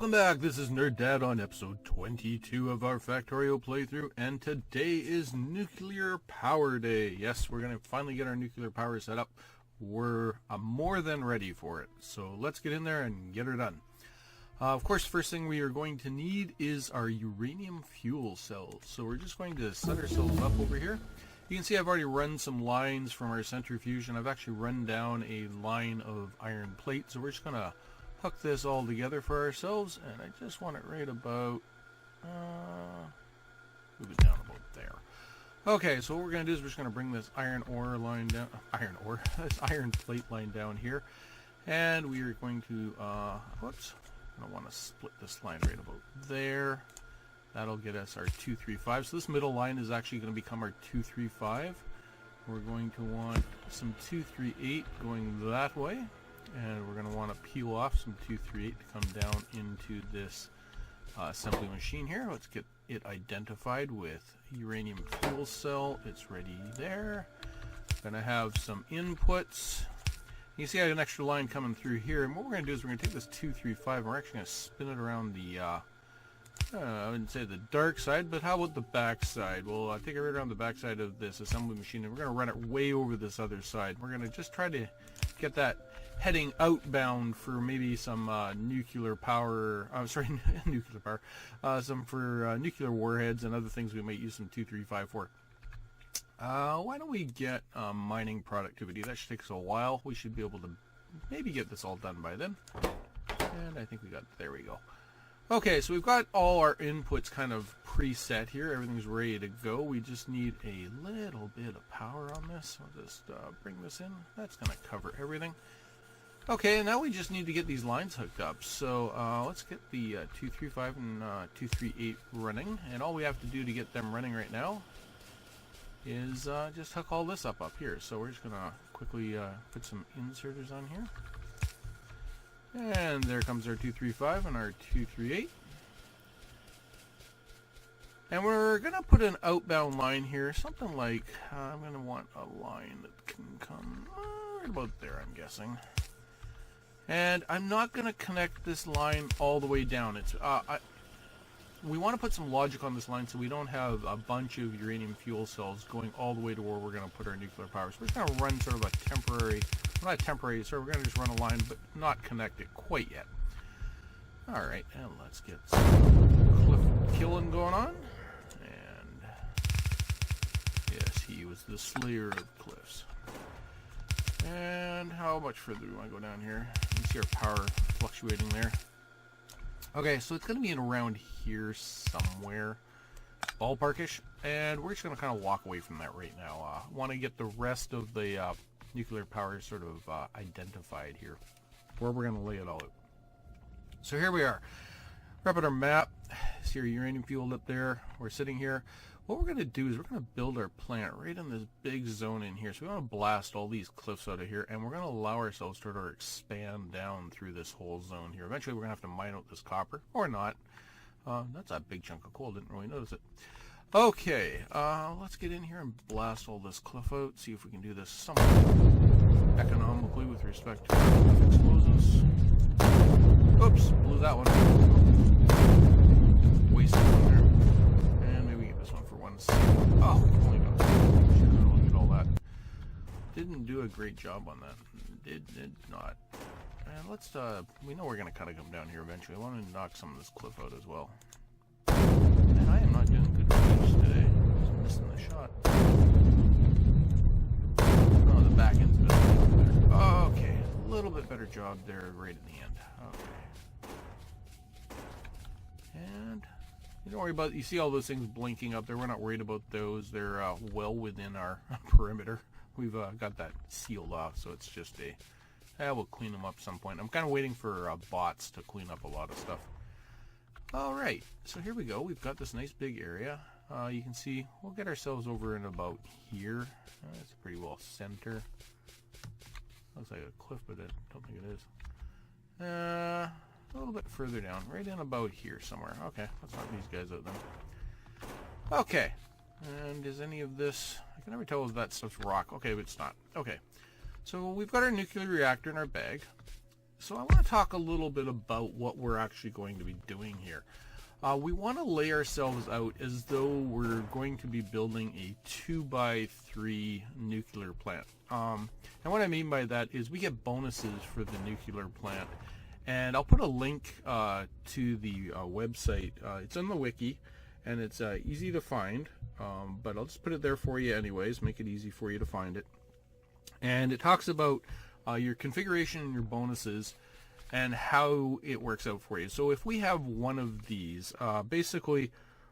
Welcome back, this is Nerd Dad on episode 22 of our Factorio playthrough, and today is Nuclear Power Day. Yes, we're going to finally get our nuclear power set up. We're more than ready for it, so let's get in there and get her done. Of course, first thing we are going to need is our uranium fuel cells. So we're just going to set ourselves up over here. You can see I've already run some lines from our centrifuge, and I've actually run down a line of iron plate, so we're just going to hook this all together for ourselves, and I just want it right about, move it down about there. Okay, so what we're going to do is we're just going to bring this iron plate line down here, and we are going to, I don't want to split this line right about there. That'll get us our 235. So this middle line is actually going to become our 235. We're going to want some 238 going that way. And we're going to want to peel off some 238 to come down into this assembly machine here. Let's get it identified with uranium fuel cell. It's ready there. Going to have some inputs. You see I have an extra line coming through here. And what we're going to do is we're going to take this 235 and we're actually going to spin it around the, I wouldn't say the dark side, but how about the back side? Well, I'll take it right around the back side of this assembly machine, and we're going to run it way over this other side. We're going to just try to get that heading outbound for maybe some nuclear power, nuclear power, some for nuclear warheads and other things we might use some 235 for. Why don't we get mining productivity? That should take us a while. We should be able to maybe get this all done by then. And I think we got, there we go. Okay, so we've got all our inputs kind of preset here. Everything's ready to go. We just need a little bit of power on this. I'll just bring this in. That's going to cover everything. Okay, now we just need to get these lines hooked up. So let's get the 235 and 238 running. And all we have to do to get them running right now is just hook all this up here. So we're just going to quickly put some inserters on here. And there comes our 235 and our 238. And we're going to put an outbound line here, something like, I'm going to want a line that can come right about there, I'm guessing. And I'm not going to connect this line all the way down. It's we want to put some logic on this line so we don't have a bunch of uranium fuel cells going all the way to where we're going to put our nuclear power. So we're just going to run sort of a temporary, not temporary, so we're going to just run a line but not connect it quite yet. Alright, and let's get some cliff killing going on. And yes, he was the slayer of cliffs. And how much further do we want to go down here? You can see our power fluctuating there. Okay, so it's going to be in around here somewhere, ballparkish, and we're just going to kind of walk away from that right now. Want to get the rest of the nuclear power sort of identified here, where we're going to lay it all out. So here we are. We're up at our map. See our uranium fuel up there. We're sitting here. What we're going to do is we're going to build our plant right in this big zone in here. So we want to blast all these cliffs out of here, and we're going to allow ourselves to sort of expand down through this whole zone here. Eventually we're going to have to mine out this copper, or not. That's a big chunk of coal, didn't really notice it. Okay, let's get in here and blast all this cliff out, see if we can do this somewhat economically with respect to explosives. Oops, blew that one. Wasted one there. Oh, we only got sure, look at all that. Didn't do a great job on that. Did not. And let's, we know we're going to kind of come down here eventually. I want to knock some of this cliff out as well. And I am not doing good range today. Just missing the shot. Oh, the back end's been a little bit better. Oh, okay. A little bit better job there right in the end. Okay. And you don't worry about, you see all those things blinking up there. We're not worried about those. They're well within our perimeter. We've got that sealed off, so it's just we'll clean them up some point. I'm kind of waiting for bots to clean up a lot of stuff. Alright, so here we go. We've got this nice big area. You can see we'll get ourselves over in about here. It's pretty well center. Looks like a cliff, but I don't think it is. A little bit further down, right in about here somewhere. Okay, let's knock these guys out then. Okay, and is any of this, I can never tell if that stuff's rock. Okay, but it's not. Okay, so we've got our nuclear reactor in our bag. so I want to talk a little bit about what we're actually going to be doing here. We want to lay ourselves out as though we're going to be building a 2x3 nuclear plant. And what I mean by that is we get bonuses for the nuclear plant. And I'll put a link to the website. It's on the wiki, and it's easy to find. But I'll just put it there for you anyways, make it easy for you to find it. And it talks about your configuration and your bonuses and how it works out for you. So if we have one of these, basically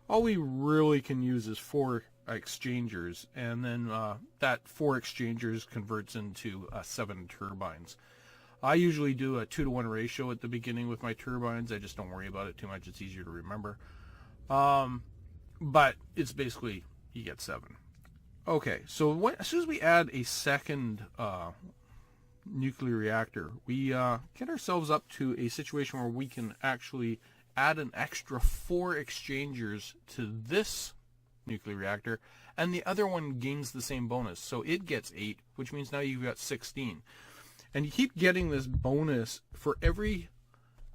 all we really can use is 4 exchangers, and then that 4 exchangers converts into 7 turbines. I usually do a 2-to-1 ratio at the beginning with my turbines. I just don't worry about it too much. It's easier to remember. But it's basically you get 7. Okay, so as soon as we add a second nuclear reactor, we get ourselves up to a situation where we can actually add an extra 4 exchangers to this nuclear reactor, and the other one gains the same bonus. So it gets 8, which means now you've got 16. And you keep getting this bonus for every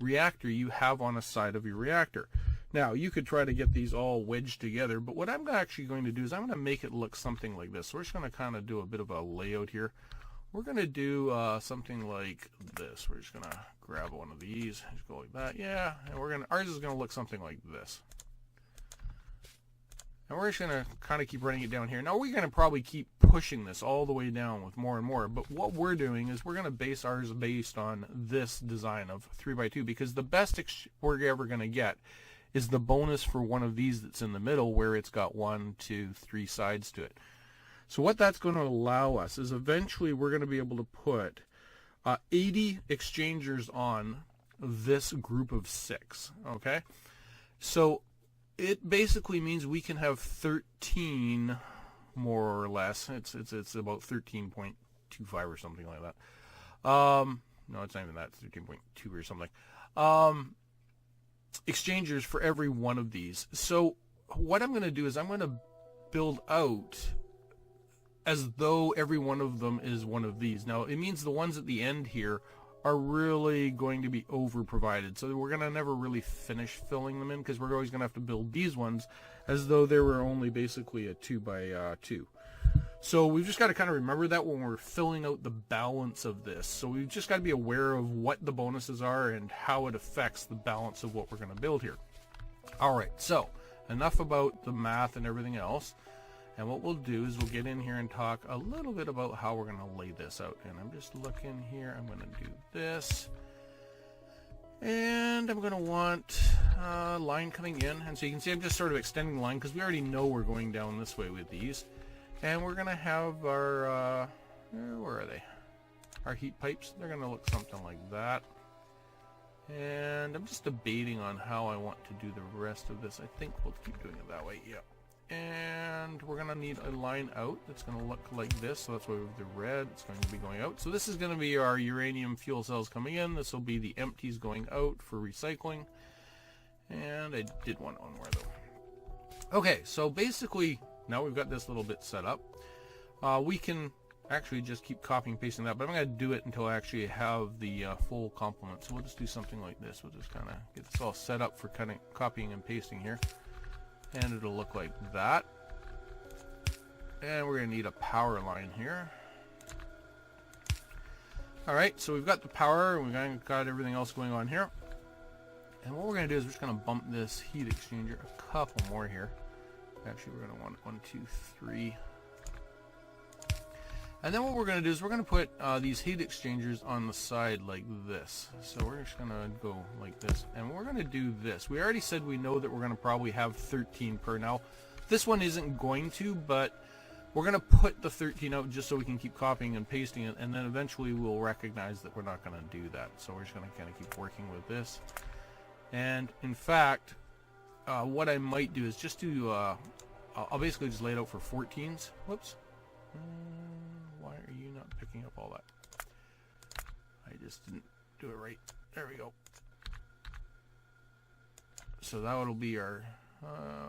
reactor you have on a side of your reactor. Now, you could try to get these all wedged together, but what I'm actually going to do is I'm going to make it look something like this. So we're just going to kind of do a bit of a layout here. We're going to do something like this. We're just going to grab one of these, just go like that. Yeah, and ours is going to look something like this. And we're just going to kind of keep running it down here. Now, we're going to probably keep pushing this all the way down with more and more. But what we're doing is we're going to base ours based on this design of 3x2, because the best we're ever going to get is the bonus for one of these that's in the middle, where it's got 1, 2, 3 sides to it. So what that's going to allow us is eventually we're going to be able to put 80 exchangers on this group of 6. Okay, so it basically means we can have 13, more or less. It's about 13.25 or something like that. No, it's not even that. It's 13.2 or something. Exchangers for every one of these. So what I'm going to do is I'm going to build out as though every one of them is one of these. Now, it means the ones at the end here are really going to be over provided. So we're going to never really finish filling them in, because we're always going to have to build these ones as though they were only basically a 2x2. So we've just got to kind of remember that when we're filling out the balance of this. So we've just got to be aware of what the bonuses are and how it affects the balance of what we're going to build here. All right, so enough about the math and everything else. And what we'll do is we'll get in here and talk a little bit about how we're going to lay this out. And I'm just looking here. I'm going to do this. And I'm going to want a line coming in. And so you can see I'm just sort of extending the line because we already know we're going down this way with these. And we're going to have our, where are they? Our heat pipes. They're going to look something like that. And I'm just debating on how I want to do the rest of this. I think we'll keep doing it that way. Yeah. And we're going to need a line out that's going to look like this. So that's why we have the red. It's going to be going out. So this is going to be our uranium fuel cells coming in. This will be the empties going out for recycling. And I did want one more though. Okay, so basically now we've got this little bit set up. We can actually just keep copying and pasting that, but I'm going to do it until I actually have the full complement. So we'll just do something like this. We'll just kind of get this all set up for kind of copying and pasting here. And it'll look like that. And we're going to need a power line here. Alright, so we've got the power, and we've got everything else going on here. And what we're going to do is we're just going to bump this heat exchanger a couple more here. Actually, we're going to want 1, 2, 3. And then what we're going to do is we're going to put these heat exchangers on the side like this. So we're just going to go like this. And we're going to do this. We already said we know that we're going to probably have 13 per. Now, this one isn't going to, but we're going to put the 13 out just so we can keep copying and pasting it. And then eventually we'll recognize that we're not going to do that. So we're just going to kind of keep working with this. And in fact, what I might do is just do, I'll basically just lay it out for 14s. Whoops. Why are you not picking up all that? I just didn't do it right. There we go. So that will be our,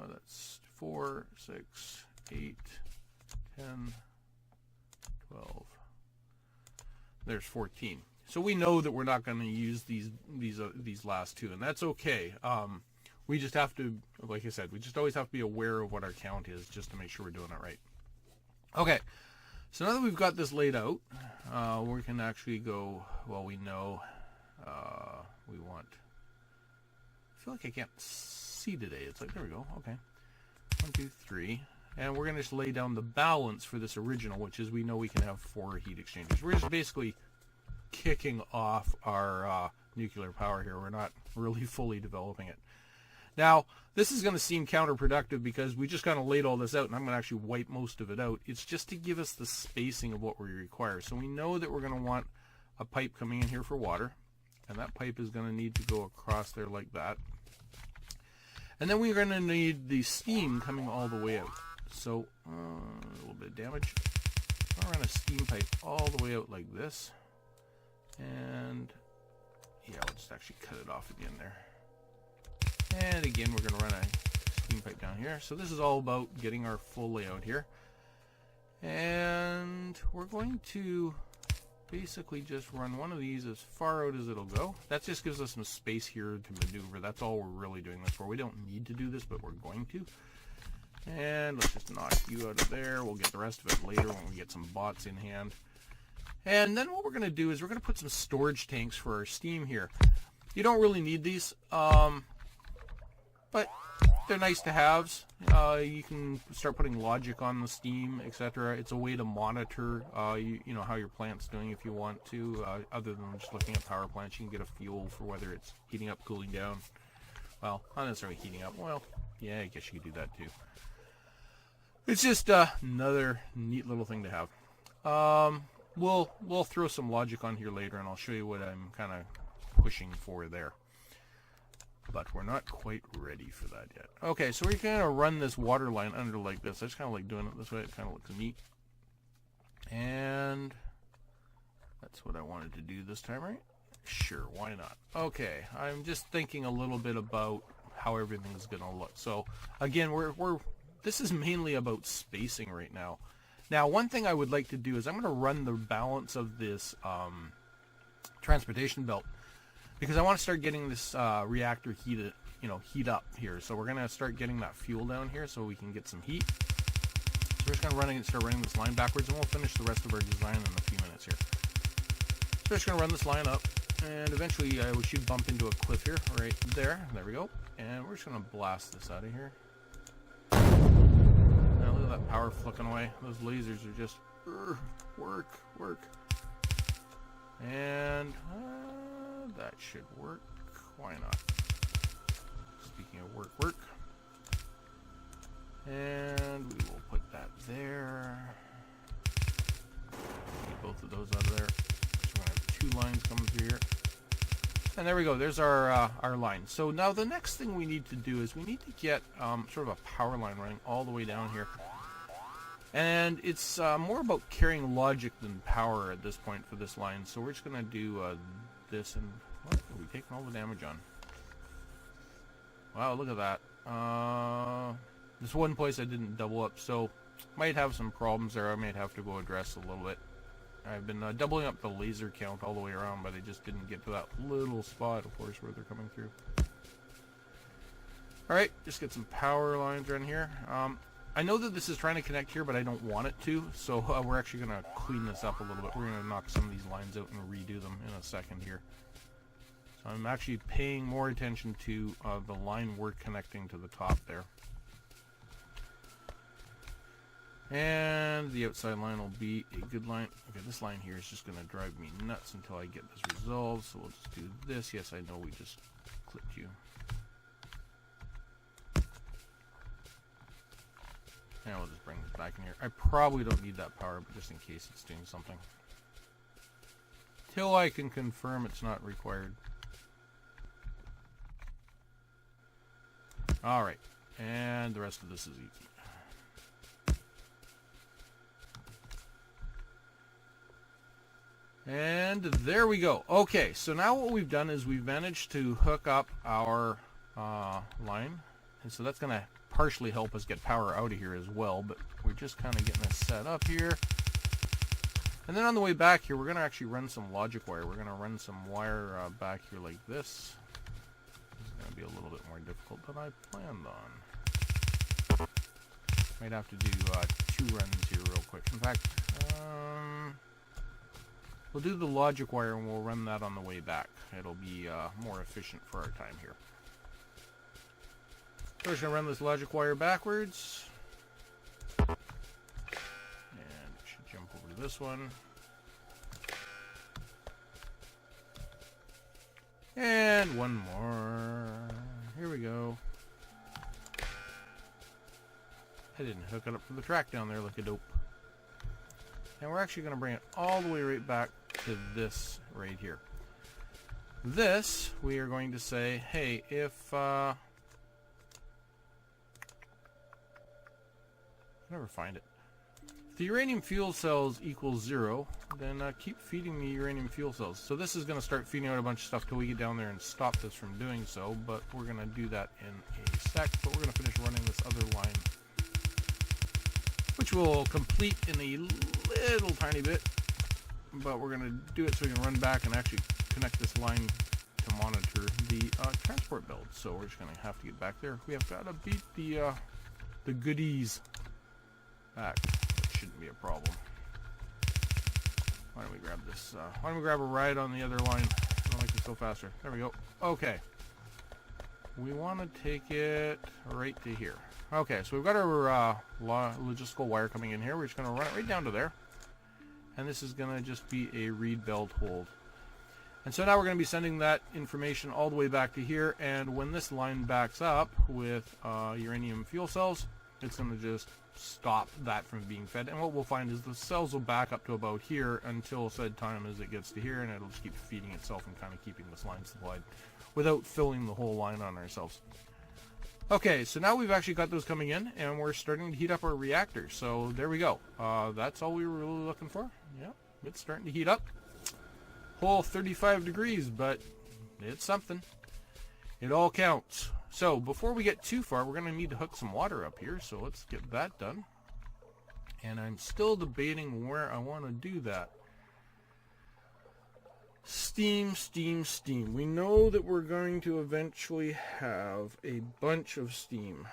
that's 4, 6, 8, 10, 12. There's 14. So we know that we're not going to use these last two, and that's okay. We just have to, like I said, we just always have to be aware of what our count is just to make sure we're doing it right. Okay, so now that we've got this laid out, we can actually go, well, we know we want, I feel like I can't see today. It's like, there we go, okay. 1, 2, 3. And we're going to just lay down the balance for this original, which is we know we can have 4 heat exchangers. We're just basically kicking off our nuclear power here. We're not really fully developing it. Now, this is going to seem counterproductive because we just kind of laid all this out, and I'm going to actually wipe most of it out. It's just to give us the spacing of what we require. So we know that we're going to want a pipe coming in here for water, and that pipe is going to need to go across there like that. And then we're going to need the steam coming all the way out. So, a little bit of damage. I'll run a steam pipe all the way out like this. And, yeah, we'll just actually cut it off again there. And again, we're going to run a steam pipe down here. So this is all about getting our full layout here. And we're going to basically just run one of these as far out as it'll go. That just gives us some space here to maneuver. That's all we're really doing this for. We don't need to do this, but we're going to. And let's just knock you out of there. We'll get the rest of it later when we get some bots in hand. And then what we're going to do is we're going to put some storage tanks for our steam here. You don't really need these, but they're nice to haves. You can start putting logic on the steam, etc. It's a way to monitor, you know, how your plant's doing if you want to. Other than just looking at power plants, you can get a feel for whether it's heating up, cooling down. Well, not necessarily heating up. Well, yeah, I guess you could do that too. It's just another neat little thing to have. We'll throw some logic on here later, and I'll show you what I'm kind of pushing for there. But we're not quite ready for that yet. Okay, so we're going to run this water line under like this. I just kind of like doing it this way. It kind of looks neat. And that's what I wanted to do this time, right? Sure, why not? Okay, I'm just thinking a little bit about how everything's going to look. So, again, this is mainly about spacing right now. Now, one thing I would like to do is I'm going to run the balance of this transportation belt, because I want to start getting this reactor heat up here. So we're going to start getting that fuel down here so we can get some heat. So we're just going to start running this line backwards, and we'll finish the rest of our design in a few minutes here. So we're just going to run this line up, and eventually we should bump into a cliff here, right there. There we go. And we're just going to blast this out of here. Now look at that power flicking away. Those lasers are just work. And that should work. Why not? Speaking of work. And we will put that there. Get both of those out of there. So we're going to have 2 lines coming through here. And there we go. There's our line. So now the next thing we need to do is we need to get sort of a power line running all the way down here. And it's more about carrying logic than power at this point for this line. So we're just going to do this. And what are we taking all the damage on? Wow, look at that. This one place I didn't double up, so might have some problems there. I might have to go address a little bit. I've been doubling up the laser count all the way around, but I just didn't get to that little spot, of course, where they're coming through. Alright, just get some power lines around here. I know that this is trying to connect here, but I don't want it to, so we're actually going to clean this up a little bit. We're going to knock some of these lines out and redo them in a second here. So I'm actually paying more attention to the line we're connecting to the top there. And the outside line will be a good line. Okay, this line here is just going to drive me nuts until I get this resolved. So we'll just do this. Yes, I know we just clipped you. And we'll just bring this back in here. I probably don't need that power, but just in case it's doing something. Till I can confirm it's not required. Alright, and the rest of this is easy. And there we go. Okay, so now what we've done is we've managed to hook up our line. And so that's going to partially help us get power out of here as well. But we're just kind of getting this set up here. And then on the way back here, we're going to actually run some logic wire. We're going to run some wire back here like this. This is going to be a little bit more difficult than I planned on. Might have to do 2 runs here real quick. In fact, we'll do the logic wire and we'll run that on the way back. It'll be more efficient for our time here. So we're just going to run this logic wire backwards. And it should jump over to this one. And one more. Here we go. I didn't hook it up to the track down there like a dope. And we're actually going to bring it all the way right back to this right here. This, we are going to say, hey, if I never find it. If the uranium fuel cells equals 0, then keep feeding the uranium fuel cells. So this is going to start feeding out a bunch of stuff till we get down there and stop this from doing so, but we're going to do that in a sec. But we're going to finish running this other line, which will complete in a little tiny bit, but we're going to do it so we can run back and actually connect this line to monitor the transport build. So we're just going to have to get back there. We have got to beat the goodies back. That shouldn't be a problem. Why don't we grab this? Why don't we grab a ride on the other line? I don't like to go faster. There we go. Okay. We want to take it right to here. Okay, so we've got our logistical wire coming in here. We're just going to run it right down to there. And this is going to just be a read belt hold. And so now we're going to be sending that information all the way back to here. And when this line backs up with uranium fuel cells, it's going to just stop that from being fed. And what we'll find is the cells will back up to about here until said time as it gets to here. And it'll just keep feeding itself and kind of keeping this line supplied without filling the whole line on ourselves. Okay, so now we've actually got those coming in, and we're starting to heat up our reactor. So there we go. That's all we were really looking for. Yeah, it's starting to heat up. Whole 35 degrees, but it's something. It all counts. So before we get too far, we're going to need to hook some water up here. So let's get that done. And I'm still debating where I want to do that. Steam, steam, steam. We know that we're going to eventually have a bunch of steam.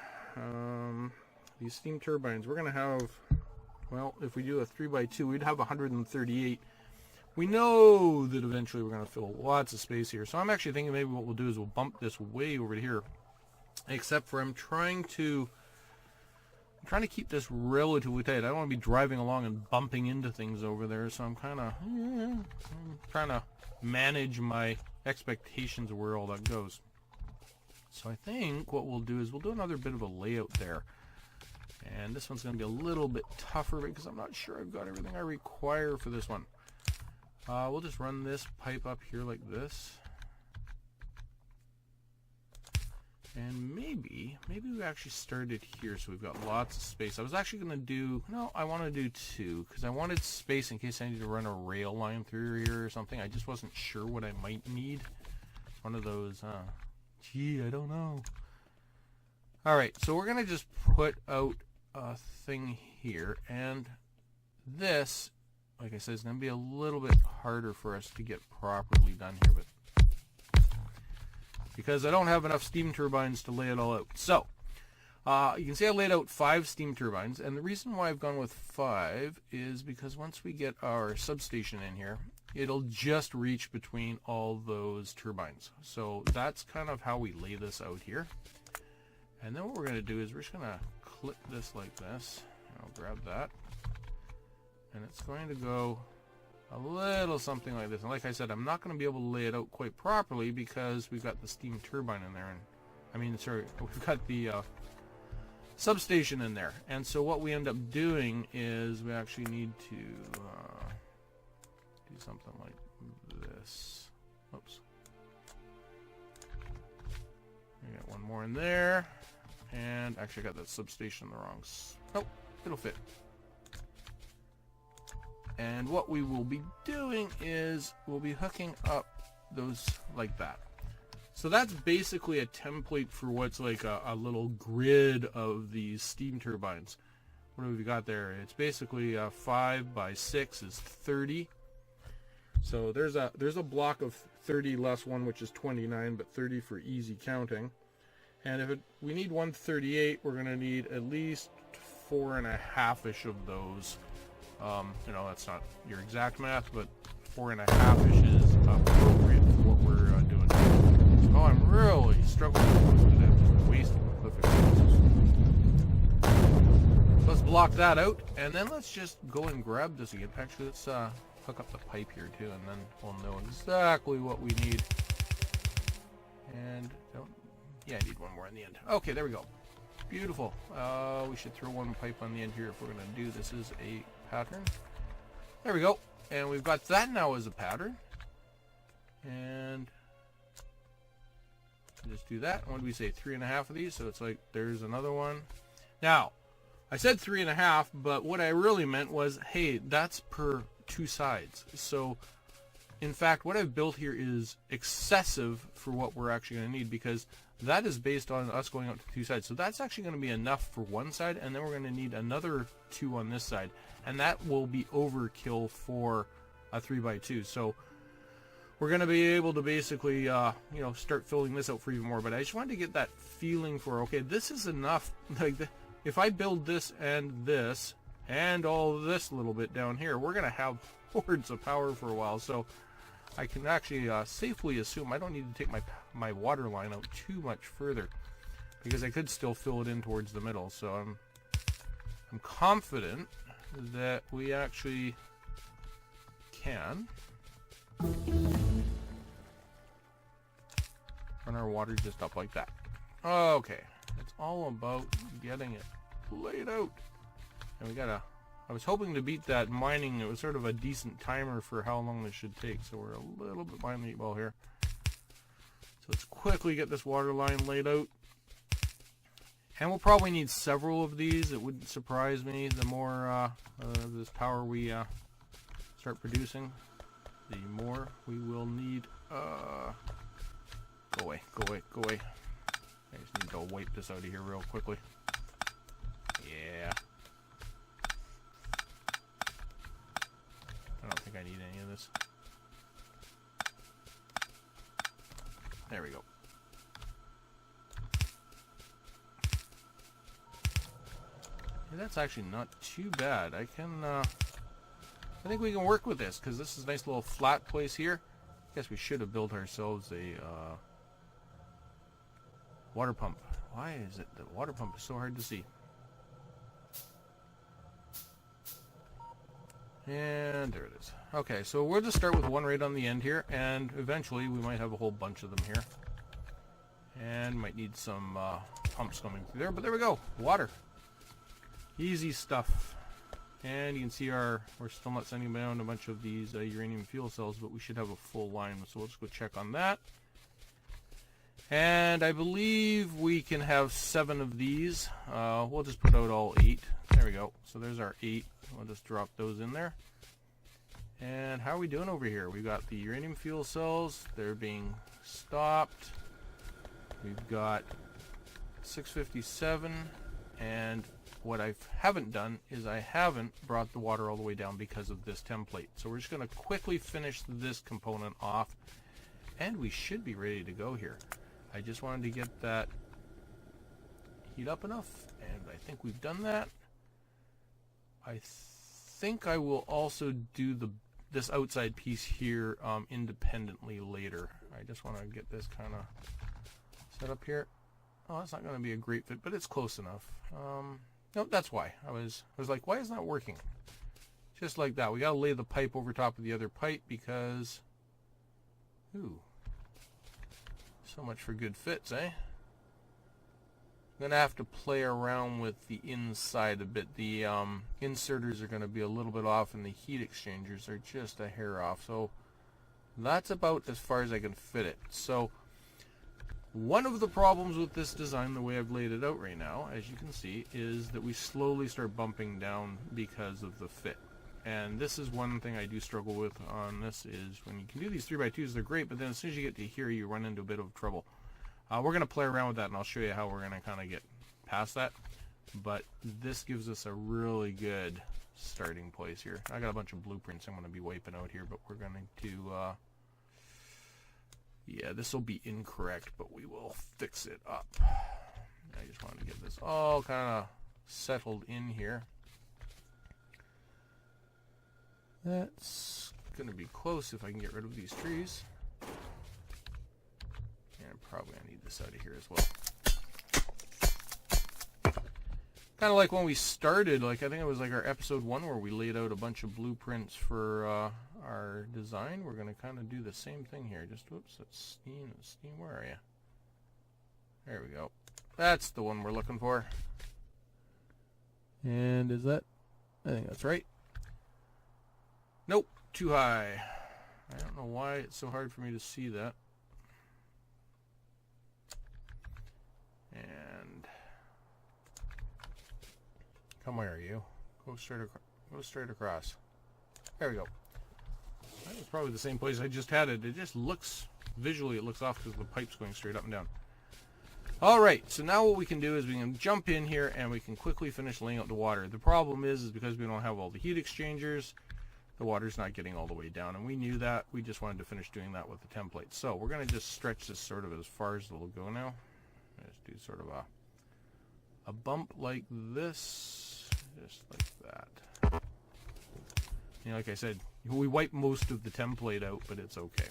These steam turbines, we're going to have, well, if we do a 3x2, we'd have 138. We know that eventually we're going to fill lots of space here. So I'm actually thinking maybe what we'll do is we'll bump this way over to here. Except for I'm trying to keep this relatively tight. I don't want to be driving along and bumping into things over there. So I'm kind of trying to manage my expectations of where all that goes. So I think what we'll do is we'll do another bit of a layout there. And this one's going to be a little bit tougher because I'm not sure I've got everything I require for this one. We'll just run this pipe up here like this. And maybe we actually started here so we've got lots of space. I was actually going to do, no, I want to do 2 because I wanted space in case I need to run a rail line through here or something. I just wasn't sure what I might need. It's one of those, gee, I don't know. Alright, so we're going to just put out a thing here, and this, like I said, is going to be a little bit harder for us to get properly done here, but because I don't have enough steam turbines to lay it all out. So, you can see I laid out 5 steam turbines, and the reason why I've gone with 5 is because once we get our substation in here, it'll just reach between all those turbines. So that's kind of how we lay this out here. And then what we're going to do is we're just going to clip this like this. I'll grab that. And it's going to go a little something like this. And like I said, I'm not going to be able to lay it out quite properly because we've got the steam turbine in there. And I mean, sorry, we've got the substation in there. And so what we end up doing is we actually need to do something like this. Oops. We got one more in there. And actually I got that substation in the wrong. Nope, it'll fit. And what we will be doing is we'll be hooking up those like that. So that's basically a template for what's like a little grid of these steam turbines. what have we got there? It's basically 5 by 6 is 30. So there's a block of 30 less one, which is 29, but 30 for easy counting. And if we need 138, we're going to need at least 4.5-ish of those. You know, that's not your exact math, but 4.5-ish is appropriate for what we're doing. Oh, I'm really struggling with it. I'm just wasting the cliff explosives. Let's block that out, and then let's just go and grab this again. Actually, let's hook up the pipe here too, and then we'll know exactly what we need. And yeah, I need one more in the end. Okay, there we go. Beautiful. We should throw one pipe on the end here if we're going to do this as a pattern. There we go. And we've got that now as a pattern. And just do that. What did we say? 3.5 of these. So it's like there's another one. Now, I said 3.5, but what I really meant was, hey, that's per 2 sides. So in fact, what I've built here is excessive for what we're actually going to need, because that is based on us going out to 2 sides. So that's actually going to be enough for one side, and then we're going to need another 2 on this side, and that will be overkill for a 3x2. So we're going to be able to basically you know, start filling this out for even more. But I just wanted to get that feeling for, okay, this is enough. Like if I build this and all this little bit down here, we're going to have hordes of power for a while. So I can actually safely assume I don't need to take my water line out too much further, because I could still fill it in towards the middle. So I'm confident that we actually can run our water just up like that. Okay, it's all about getting it laid out. And we gotta, I was hoping to beat that mining. It was sort of a decent timer for how long this should take, so we're a little bit behind the 8 ball here. So let's quickly get this water line laid out. And we'll probably need several of these. It wouldn't surprise me. The more of this power we start producing, the more we will need. Go away, go away, go away. I just need to wipe this out of here real quickly. Yeah. I don't think I need any of this. There we go. Yeah, that's actually not too bad. I think we can work with this, because this is a nice little flat place here. I guess we should have built ourselves a water pump. Why is it the water pump is so hard to see? And there it is. Okay, so we'll just start with one right on the end here, and eventually we might have a whole bunch of them here. And might need some pumps coming through there, but there we go. Water. Easy stuff. And you can see we're still not sending down a bunch of these uranium fuel cells, but we should have a full line, so we'll just go check on that. And I believe we can have 7 of these. We'll just put out all 8. There we go. So there's our 8. We'll just drop those in there. And how are we doing over here? We've got the uranium fuel cells. They're being stopped. We've got 657. And what I haven't done is I haven't brought the water all the way down because of this template. So we're just going to quickly finish this component off, and we should be ready to go here. I just wanted to get that heat up enough, and I think we've done that. I think I will also do this outside piece here independently later. I just want to get this kind of set up here. Oh, that's not going to be a great fit, but it's close enough. Nope, that's why. I was like, why is that working? Just like that. We got to lay the pipe over top of the other pipe because... Ooh. So much for good fits, eh? I'm going to have to play around with the inside a bit. The inserters are going to be a little bit off, and the heat exchangers are just a hair off. So that's about as far as I can fit it. So one of the problems with this design, the way I've laid it out right now, as you can see, is that we slowly start bumping down because of the fit. And this is one thing I do struggle with on this, is when you can do these 3x2s, they're great, but then as soon as you get to here, you run into a bit of trouble. We're going to play around with that, and I'll show you how we're going to kind of get past that. but this gives us a really good starting place here. I got a bunch of blueprints I'm going to be wiping out here, but we're going to yeah, this will be incorrect, but we will fix it up. I just wanted to get this all kind of settled in here. That's going to be close if I can get rid of these trees. And I'm probably going to need this out of here as well. Kind of like when we started, like I think it was like our episode 1 where we laid out a bunch of blueprints for our design. We're going to kind of do the same thing here. Just, whoops, that's Steam. Steam, where are you? There we go. That's the one we're looking for. And is that? I think that's right. Nope, too high. I don't know why it's so hard for me to see that. And come where are you? Go straight across. There we go. That was probably the same place I just had it. It just looks, visually it looks off because the pipe's going straight up and down. Alright, so now what we can do is we can jump in here and we can quickly finish laying out the water. The problem is because we don't have all the heat exchangers, the water's not getting all the way down, and we knew that. We just wanted to finish doing that with the template. So we're going to just stretch this sort of as far as it'll go now. Just do sort of a bump like this, just like that. You know, like I said, we wipe most of the template out, but it's okay.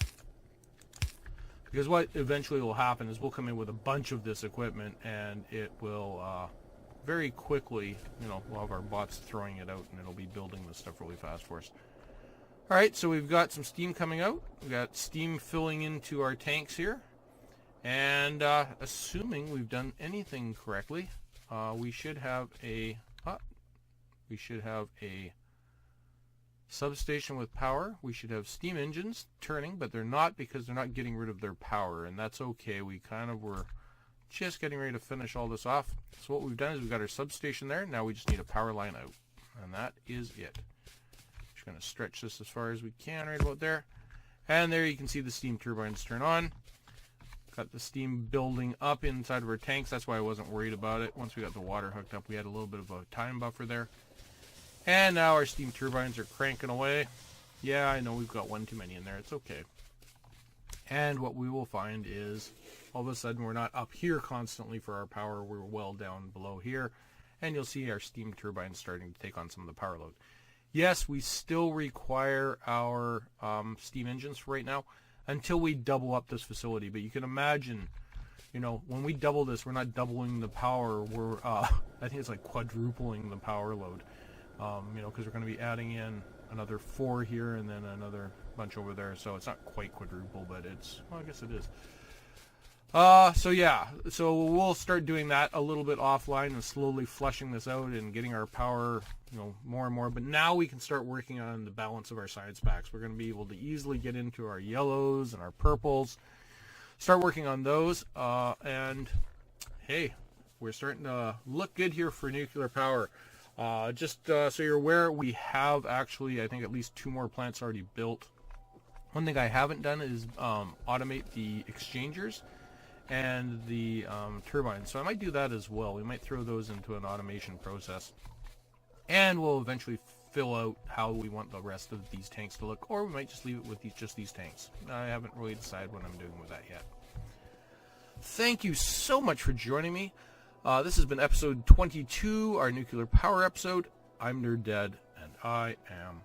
Because what eventually will happen is we'll come in with a bunch of this equipment, and it will very quickly, you know, we'll have our bots throwing it out, and it'll be building this stuff really fast for us. Alright, so we've got some steam coming out. We've got steam filling into our tanks here. And assuming we've done anything correctly, we should have a substation with power. We should have steam engines turning, but they're not because they're not getting rid of their power, and that's okay. We kind of were just getting ready to finish all this off. So what we've done is we've got our substation there. Now we just need a power line out, and that is it. Just going to stretch this as far as we can right about there. And there you can see the steam turbines turn on. Got the steam building up inside of our tanks. That's why I wasn't worried about it. Once we got the water hooked up, we had a little bit of a time buffer there. And now our steam turbines are cranking away. Yeah, I know we've got one too many in there. It's okay. And what we will find is all of a sudden we're not up here constantly for our power. We're well down below here. And you'll see our steam turbines starting to take on some of the power load. Yes, we still require our steam engines for right now until we double up this facility. But you can imagine, you know, when we double this, we're not doubling the power. We're, I think it's like quadrupling the power load. You know, because we're going to be adding in another 4 here and then another bunch over there. So it's not quite quadruple, but it's, well, I guess it is. So yeah, so we'll start doing that a little bit offline and slowly flushing this out and getting our power, you know, more and more. But now we can start working on the balance of our science packs. We're going to be able to easily get into our yellows and our purples, start working on those. And hey, we're starting to look good here for nuclear power. Just so you're aware, we have actually, I think, at least 2 more plants already built. One thing I haven't done is automate the exchangers and the turbines. So I might do that as well. We might throw those into an automation process. And we'll eventually fill out how we want the rest of these tanks to look. Or we might just leave it with just these tanks. I haven't really decided what I'm doing with that yet. Thank you so much for joining me. This has been episode 22, our nuclear power episode. I'm Nerd Dad, and I am